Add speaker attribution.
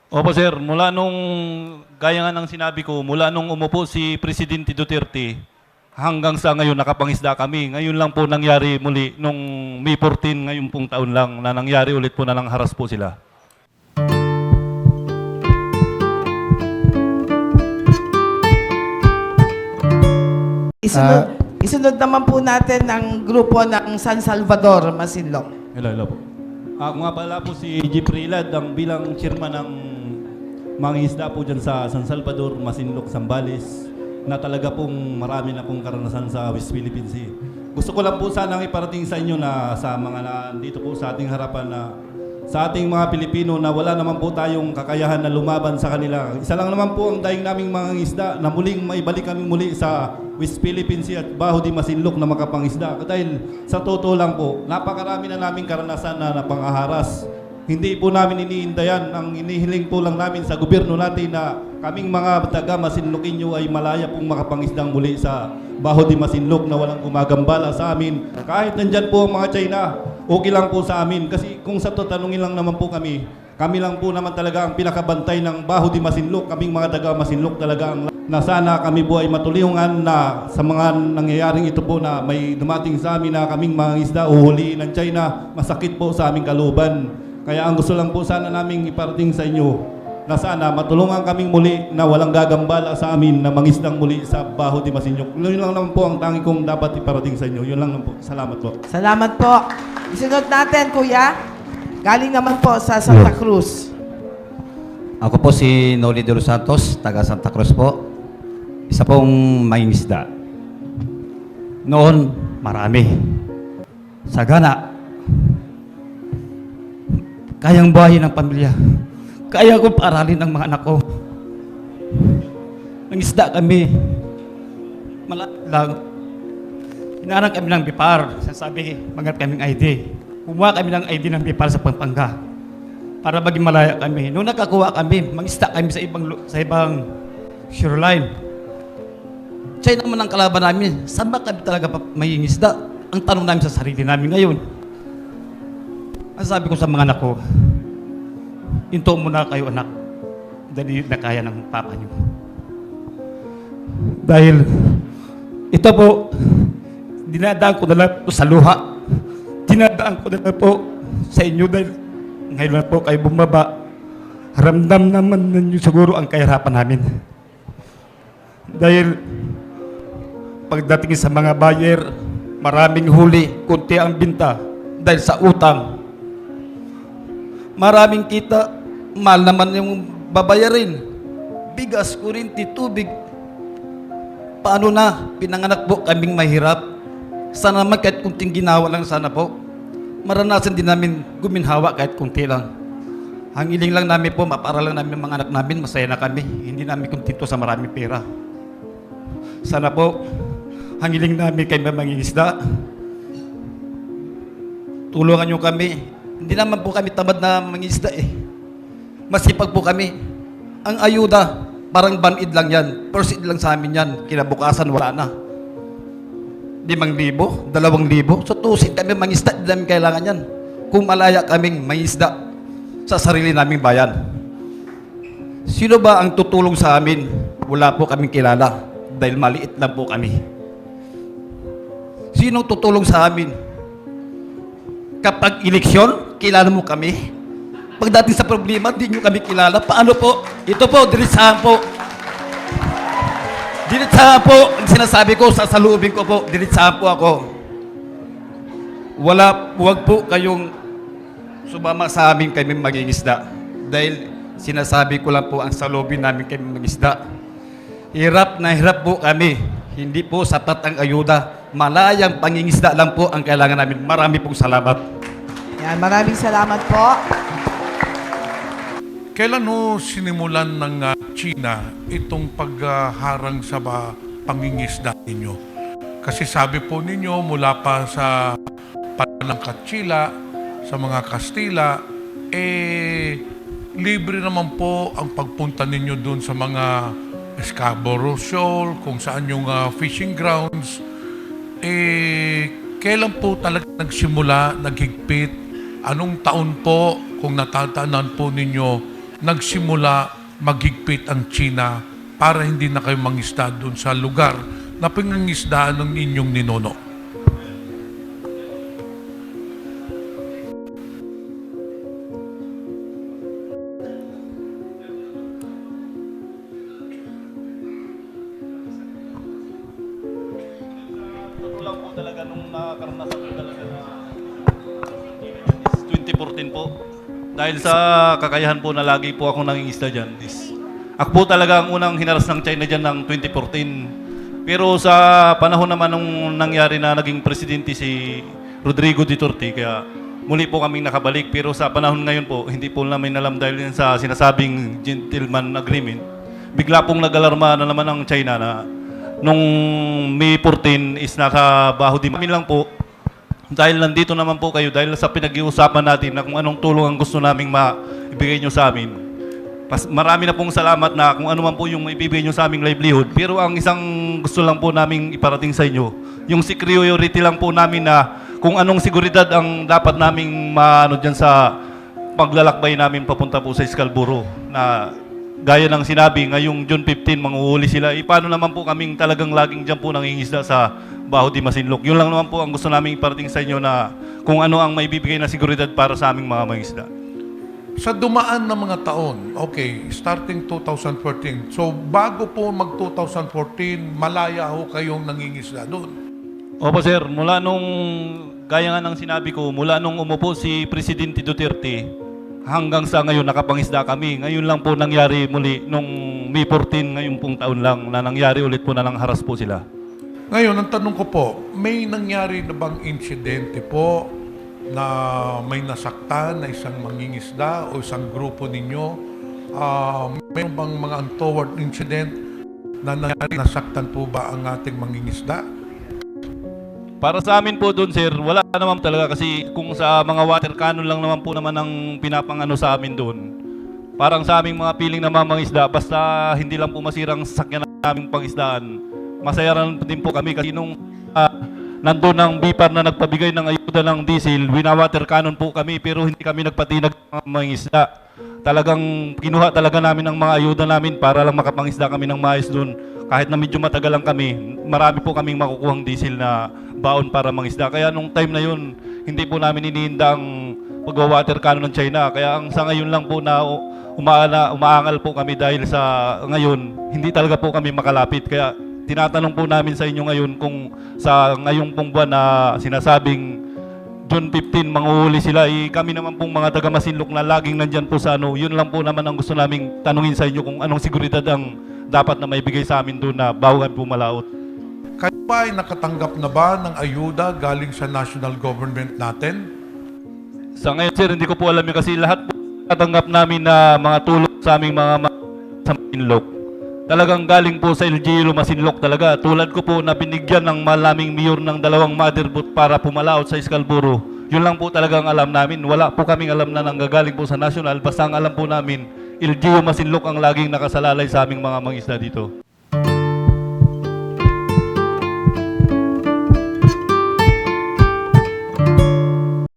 Speaker 1: Opo sir, mula nung, gaya nga ng sinabi ko, mula nung umupo si Presidente Duterte, hanggang sa ngayon nakapangisda kami. Ngayon lang po nangyari muli, nung May 14, ngayon pong taon lang, na nangyari ulit po na nangharas po sila.
Speaker 2: Isunod naman po natin ang grupo ng San Salvador, Masinloc.
Speaker 1: Hello po. Ako nga pala po si Jeffrey Lad, ang bilang chairman ng mga isda po dyan sa San Salvador, Masinloc, Zambales, na talaga pong marami na pong karanasan sa West Philippine Sea. Gusto ko lang po sanang iparating sa inyo na sa mga nandito po sa ating harapan na sa ating mga Pilipino na wala naman po tayong kakayahan na lumaban sa kanila. Isa lang naman po ang daing naming mga isda na muling maibalik kami muli sa West Philippine Sea at Baho di Masinloc na makapangisda. Dahil sa totoo lang po, napakarami na naming karanasan na napangaharas. Hindi po namin iniindayan. Ang inihiling po lang namin sa gobyerno natin na kaming mga taga Masinloqueño ay malaya pong makapangisdang muli sa Baho di Masinloc na walang gumagambala sa amin. Kahit nandyan po ang mga China, okay lang po sa amin. Kasi kung sa tatanungin lang naman po kami lang po naman talaga ang pinakabantay ng Baho di Masinloc. Kaming mga taga Masinloc talaga ang na sana kami po ay matulungan na sa mga nangyayaring ito po na may dumating sa amin na kaming mga isda uhuliin ng China, masakit po sa aming kalooban. Kaya ang gusto lang po sana naming iparating sa inyo na sana matulungan kaming muli na walang gagambala sa amin na mangisdang muli sa Baho di Masinloc. Yun lang naman po ang tangi kong dapat iparating sa inyo. Yun lang naman po. Salamat po.
Speaker 2: Salamat po. Isunod natin, Kuya. Galing naman po sa Santa Cruz.
Speaker 3: Ako po si Noli de los Santos, taga Santa Cruz po. Isa pong mangingisda. Noon, marami. Sagana. Kayang buhayin ng pamilya. Kaya ko paaralin ang mga anak ko. Mangisda kami. Malapit lang. Hinarang kami ng BIPAR. Sasabi, maghanap kaming ID. Kumuha kami ng ID ng BIPAR sa Pampanga. Para maging malaya kami. Nung nakakuha kami, mangisda kami sa ibang shoreline. Siya naman ang kalaban namin. Saan ba kami talaga may isda? Ang tanong namin sa sarili namin ngayon. Ang sabi ko sa mga anak ko, hinto muna kayo anak. Dahil na kaya ng papa niyo. Dahil ito po, dinadaan ko na lang po sa luha. Dinadaan ko na lang po sa inyo dahil ngayon na po kayo bumaba. Ramdam naman ninyo siguro ang kahirapan namin. Dahil pagdating sa mga buyer, maraming huli, kunti ang binta dahil sa utang. Maraming kita, mahal naman yung babayarin. Bigas, kurinti, tubig. Paano na? Pinanganak po kaming mahirap. Sana naman kahit kunting ginawa lang sana po. Maranasan din namin guminhawa kahit kunti lang. Ang iling lang namin po, maparalan namin mga anak namin, masaya na kami. Hindi namin kuntento sa maraming pera. Sana po, ang iling namin kay mangingisda, tulungan nyo kami. Hindi naman po kami tamad na mangingisda eh. Masipag po kami. Ang ayuda, parang banid lang yan. First aid lang sa amin yan. Kinabukasan, wala na. 5,000, 2,000. So tusin kami mangisda, hindi namin kailangan yan. Kung malaya kaming mangisda sa sarili naming bayan. Sino ba ang tutulong sa amin? Wala po kaming kilala dahil maliit lang po kami. Sinong tutulong sa amin? Kapag eleksyon, kilala mo kami. Pagdating sa problema, di nyo kami kilala. Paano po? Ito po, diretsahan po. Diretsahan po. Ang sinasabi ko, sasalubin ko po, diretsahan po ako. Huwag po kayong sumama sa amin kami mangingisda. Dahil sinasabi ko lang po ang salubin namin kami mangingisda. Hirap na hirap po kami. Hindi po sapat ang ayuda. Malayang pangingisda lang po ang kailangan namin. Marami pong salamat.
Speaker 2: Yan, maraming salamat po.
Speaker 4: Kailan ho sinimulan ng China itong pagharang sa pangingisda ninyo? Kasi sabi po ninyo mula pa sa panang Kastila, sa mga Kastila, libre naman po ang pagpunta ninyo doon sa mga Scarborough Shoal, kung saan yung fishing grounds. Kailan po talaga nagsimula, naghigpit? Anong taon po, kung natatandaan po ninyo, nagsimula maghigpit ang China para hindi na kayo mangisda doon sa lugar na pinangisdaan ng inyong ninuno?
Speaker 1: Totoo lang po talaga nung nakaranasan ko talaga na is 2014 po. Dahil sa kakayahan po na lagi po ako nangingisda dyan. Ako po talaga ang unang hinaras ng China dyan ng 2014. Pero sa panahon naman nung nangyari na naging presidente si Rodrigo Duterte, kaya muli po kaming nakabalik. Pero sa panahon ngayon po, hindi po namin alam dahil yan sa sinasabing gentleman agreement. Bigla pong nag-alarma na naman ng China na nung May 14 is nasa Baho di Kami lang po, dahil nandito naman po kayo, dahil sa pinag-iusapan natin na kung anong tulong ang gusto naming maibigay nyo sa amin. Marami na pong salamat na kung ano man po yung maibibigay nyo sa aming livelihood. Pero ang isang gusto lang po naming iparating sa inyo, yung security lang po namin na kung anong seguridad ang dapat naming maano dyan sa paglalakbay namin papunta po sa Scarborough. Na gaya ng sinabi, ngayong June 15, manguhuli sila. Paano naman po kaming talagang laging dyan po nangingisda sa Baho di Masinloc. Yun lang naman po ang gusto namin iparating sa inyo na kung ano ang maibibigay na seguridad para sa aming mga mangingisda.
Speaker 4: Sa dumaan na mga taon, okay, starting 2014, so bago po mag-2014, malaya ho kayong nangingisda doon.
Speaker 1: Opo sir, mula nung, gaya nga ng sinabi ko, mula nung umupo si Presidente Duterte, hanggang sa ngayon nakapangisda kami. Ngayon lang po nangyari muli, nung May 14, ngayon pong taon lang, na nangyari ulit po na nangharas po sila.
Speaker 4: Ngayon, ang tanong ko po, may nangyari na bang insidente po na may nasaktan na isang mangingisda o isang grupo ninyo? Mayroon bang mga untoward incident na nangyari, nasaktan po ba ang ating mangingisda?
Speaker 1: Para sa amin po doon sir, wala naman talaga kasi kung sa mga water cannon lang naman po naman ang pinapangano sa amin doon. Parang sa aming mga piling na mamangisda, basta hindi lang po masirang sasakyan naming pangisdaan. Masaya din po kami kasi nung nandun ang BIPAR na nagpabigay ng ayuda ng diesel, winawater cannon po kami pero hindi kami nagpatinag ng mga isda. Talagang kinuha talaga namin ang mga ayuda namin para lang makapangisda kami ng maayos doon. Kahit na medyo matagal lang kami, marami po kaming makukuhang diesel na baon para mangisda. Kaya nung time na yun, hindi po namin iniinda ang pagwawater cannon ng China. Kaya ang sa ngayon lang po na umaangal po kami dahil sa ngayon, hindi talaga po kami makalapit. Kaya tinatanong po namin sa inyo ngayon kung sa ngayong pong buwan na sinasabing June 15 manguhuli sila, kami naman pong mga taga Masinloc na laging nandyan po sa yun lang po naman ang gusto naming tanungin sa inyo kung anong seguridad ang dapat na maibigay sa amin doon na bawahan po malaot.
Speaker 4: Kayo ba ay nakatanggap na ba ng ayuda galing sa national government natin?
Speaker 1: Sa ngayon sir, hindi ko po alam yun kasi lahat po natanggap namin na mga tulong sa aming mga sa Masinloc. Talagang galing po sa LGU Masinloc talaga. Tulad ko po na binigyan ng malaming mayor ng 2 motherboard para pumalaot sa Scarborough. Yun lang po talagang alam namin. Wala po kaming alam na nanggagaling po sa national. Basta ang alam po namin, LGU Masinloc ang laging nakasalalay sa aming mga mangisda dito.